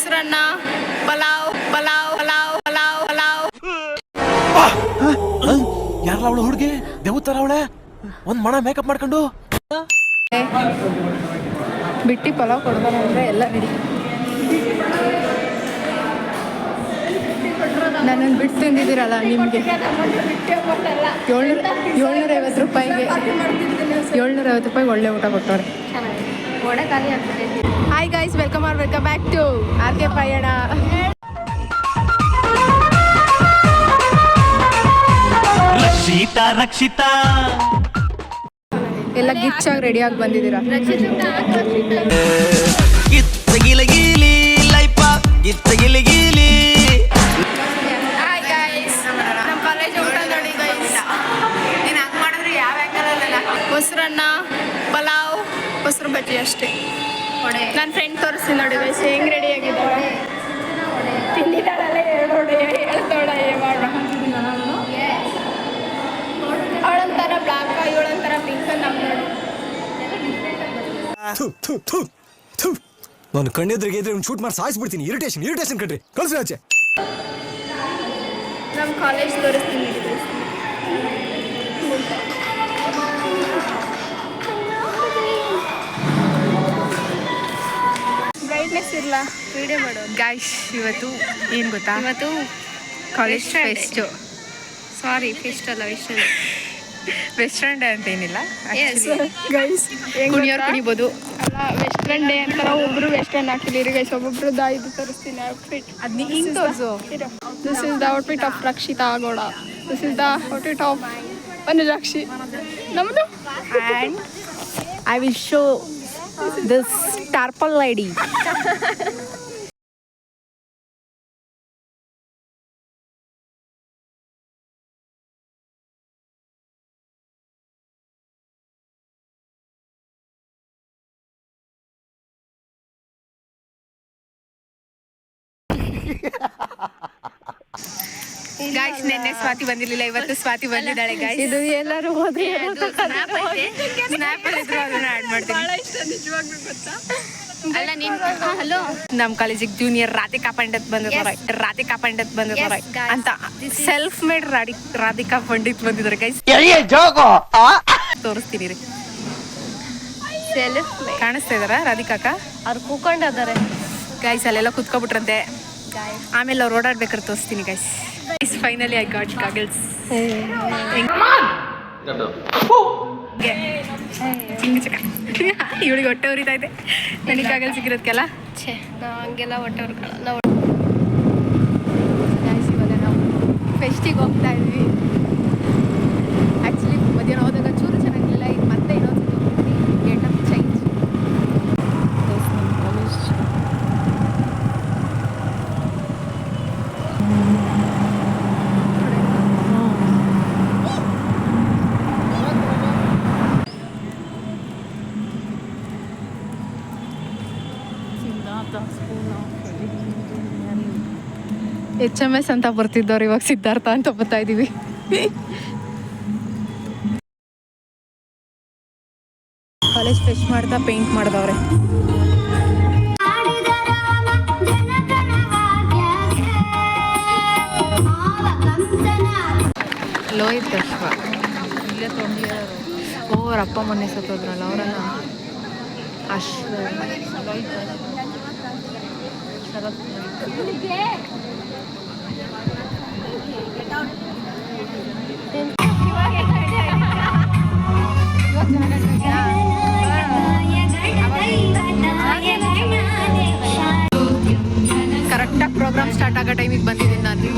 ಮೊಸರನ್ನ, ಪಲಾವ್ ಪಲಾವ್ ಪಲಾವ್ ಪಲಾವ್ ಪಲಾವ್. ಯಾರಲ್ಲ ಅವಳು ಹುಡುಗಿ ದೇವತರ ಅವಳೆ ಒಂದ್ ಮಣ ಮೇಕಪ್ ಮಾಡ್ಕೊಂಡು ಬಿಟ್ಟಿ ಪಲಾವ್ ಕೊಡ್ತಾರೆ ಅಂದ್ರೆ ಎಲ್ಲ ರೆಡಿ. ನನ್ನನ್ನು ಬಿಟ್ಟು ತಿಂದಿದ್ದೀರಲ್ಲ ನಿಮಗೆ 750 ರೂಪಾಯಿಗೆ 750 ರೂಪಾಯಿಗೆ ಒಳ್ಳೆ ಊಟ ಕೊಟ್ಟವ್ರೆ. Hi guys, welcome back to RK ಪಯಣ. ರಕ್ಷಿತಾ ಎಲ್ಲ ಗಿಚ್ಚಾಗಿ ರೆಡಿಯಾಗಿ ಬಂದಿದ್ದೀರಾ? ಹಾಯ್ ಗೈಸ್, ನಮ್ಮ ಕಾಲೇಜ್ ಊಟ ನೋಡಿ ಗೈಸ್. ನೀನು ಹಂಗೆ ಮಾಡಿದ್ರೆ ಯಾವ ಆ್ಯಂಗಲಲ್ಲ. ಮೊಸರನ್ನ, ಪಲಾವ್, ಮೊಸರು ಬಜ್ಜಿ ಅಷ್ಟೇ. ನನ್ನ ಫ್ರೆಂಡ್ ತೋರಿಸ್ತೀನಿ ನೋಡಿ ಗೈಸ್ ಹೆಂಗೆ ರೆಡಿಯಾಗಿದ್ದಾಳೆ. ತಿಂದಿದ್ದಾಳಲ್ಲ ಹೇಳ್ತಾಳೆ ಮಾಡೋಣ. ಅವಳೊಂಥರ ಬ್ಲಾಕ್, ಇವಳೊಂಥರ ಪಿಂಕ್. ನಮ್ಮ ನೋಡಿ ನಾನು ಕಣ್ಣೆದ್ರಿಗೆ ಇದ್ರೆ ಒಂದು ಶೂಟ್ ಮಾಡಿ ಸಾಯಿಸ್ಬಿಡ್ತೀನಿ. ಇರಿಟೇಷನ್ ಕಣ್ರಿ, ಕಳ್ಸಿ ಆಚೆ. ನಮ್ಮ ಕಾಲೇಜ್ ತೋರಿಸ್ತೀನಿ. ಬ್ರೈಟ್ನೆಸ್ ಇಲ್ಲ, ವಿಡಿಯೋ ಮಾಡೋ ಗಾಯ್ಸ್. ಇವತ್ತು ಏನು ಗೊತ್ತಾ, ಇವತ್ತು ಕಾಲೇಜ್ ಫೆಸ್ಟು. ಸಾರಿ, ಫೆಸ್ಟ್ ಅಲ್ಲ, ವೆಸ್ಟರ್ನ್ ಡೇ ಅಂತ ಏನಿಲ್ಲ ಗೈಸ್. ಕುಣಿಯೋರು ಕುಣಿಬೋದು ಅಲ್ಲ, ವೆಸ್ಟರ್ನ್ ಡೇ ಅಂತ ಒಬ್ರು ವೆಸ್ಟರ್ನ್ ಹಾಕಿದ್ದೀರಿ ಗೈಸ್. ಒಬ್ಬೊಬ್ರದ್ದು ಇದು ತೋರಿಸ್ತೀನಿ ಔಟ್ಫಿಟ್. ಅದು ಹಿಂಗೆ ತೋರಿಸು. This is the outfit of Rakshita Gowda. This is the outfit of Vanajakshi. ನಮ್ಮದು and I will show this tarpal lady. Guys, ನೆನ್ನೆ ಸ್ವಾತಿ ಬಂದಿರಲಿಲ್ಲ, ಇವತ್ತು ಸ್ವಾತಿ ಬಂದಿದ್ದಾಳೆ ಗಾಯ್ಸ್. ಇದು ಎಲ್ಲರೂ ಹೋದ್ರೆ ಸ್ನ್ಯಾಪಲ್ಲಿ ಇದ್ರು ಅದನ್ನ ಆ್ಯಡ್ ಮಾಡ್ತೀನಿ. ಅಲ್ಲ ನೀನು ಹಲೋ, ನಮ್ಮ ಕಾಲೇಜಿಗೆ ಜೂನಿಯರ್ ರಾಧಿಕಾ ಪಂಡಿತ್ ಬಂದಿದ್ದಾರೆ ಅಂತ ಸೆಲ್ಫ್ ಮೇಡ್ ರಾಧಿಕಾ ಪಂಡಿತ್ ಬಂದಿದ್ದಾರೆ ಗೈಸ್. ತೋರಿಸ್ತೀನಿ ರೀ. ಕಾಣಿಸ್ತಾ ಇದಾರ ರಾಧಿಕಾಕ? ಅವ್ರು ಕೂಕೊಂಡಿದ್ದಾರೆ ಗೈಸ್. ಅಲ್ಲೆಲ್ಲ ಕುತ್ಕೊಬಿಟ್ರಂತೆ, ಆಮೇಲೆ ಅವ್ರು ಓಡಾಡ್ಬೇಕಾದ್ರೆ ತೋರಿಸ್ತೀನಿ guys. Finally I got goggles. ಇವಳಿಗೆ ಹೊಟ್ಟೆ ಉರಿತಾ ಇದೆ. ನನಗೆ ಗಾಗಲ್ ಸಿಗಿರೋದಕ್ಕೆಲ್ಲ ಹಂಗೆಲ್ಲ ಹೊಟ್ಟೆ ಹೊರ್ಕೊಳ್ಳಲ್ಲ. ಇವಾಗ ನಾವು ಫೆಸ್ಟಿಗೆ ಹೋಗ್ತಾ ಇದ್ವಿ. ಆ್ಯಕ್ಚುಲಿ ಮಧ್ಯಾಹ್ನ ಹೋದಾಗ ಚೂರು ಚೆನ್ನಾಗಿಲ್ಲ. ಇದು ಮತ್ತೆ ಇನ್ನೊಂದು ಗೆಟ್ ಅಪ್ ಚೇಂಜ್. HMS ಅಂತ ಬರ್ತಿದ್ದವ್ರು ಇವಾಗ ಸಿದ್ಧಾರ್ಥ ಅಂತ ಬರ್ತಾ ಇದೀವಿ. ಕಾಲೇಜ್ ಫೆಸ್ಟ್ ಮಾಡ್ತಾ ಪೇಂಟ್ ಮಾಡಿದವ್ರೆ. ಲೋಹಿತ್ ಅಶ್ವ ಇಲ್ಲೇ ತೊಗೊಂಡಿರೋರು. ಅವ್ರ ಅಪ್ಪ ಮೊನ್ನೆ ಸತ್ತೋದ್ರಲ್ಲ, ಅವರನ್ನ ಅಶ್ವ ಕರೆಕ್ಟಾಗಿ ಪ್ರೋಗ್ರಾಮ್ ಸ್ಟಾರ್ಟ್ ಆಗೋ ಟೈಮಿಗೆ ಬಂದಿದ್ದೀನಿ ನಾನು.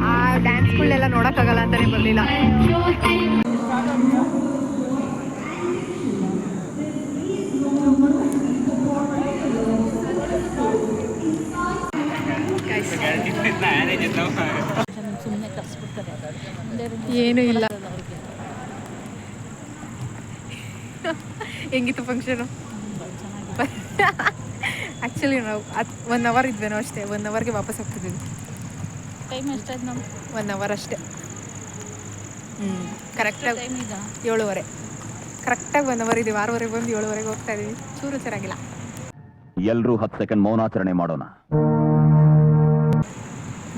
ಆ ಡ್ಯಾನ್ಸ್ಗಳನ್ನೆಲ್ಲ ನೋಡೋಕ್ಕಾಗಲ್ಲ ಅಂತಾನೆ ಬರಲಿಲ್ಲ. ಏನೂ ಇಲ್ಲ. ಹೆಂಗಿತ್ತು ಫಂಕ್ಷನು? ಆ್ಯಕ್ಚುಲಿ ನಾವು 1 ಅವರ್ ಇದ್ವೇನೋ ಅಷ್ಟೇ. 1 ಅವರ್ಗೆ ವಾಪಸ್ ಹೋಗ್ತಿದ್ದೀವಿ. ಟೈಮ್ ಎಷ್ಟಾಯ್ತು? ನಾವು 1 ಅವರ್ ಅಷ್ಟೇ. ಕರೆಕ್ಟಾಗಿ 7:30 ಕರೆಕ್ಟಾಗಿ 1 ಅವರ್ ಇದೀವಿ 6:30 ಬಂದು 7:30 ಹೋಗ್ತಾ ಇದೀವಿ ಚೂರು ಚೆನ್ನಾಗಿಲ್ಲ. ಎಲ್ರೂ 10 ಸೆಕೆಂಡ್ ಮೌನಾಚರಣೆ ಮಾಡೋಣ.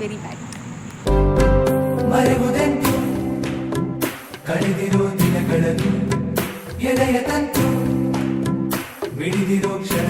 Very bad. ಮರೆವುದೆಂತು ಕಳೆದಿರೋ ದಿನಗಳನ್ನು ಎದೆಯ ತಂತು ಮಿಡಿದಿರೋ ಕ್ಷಣ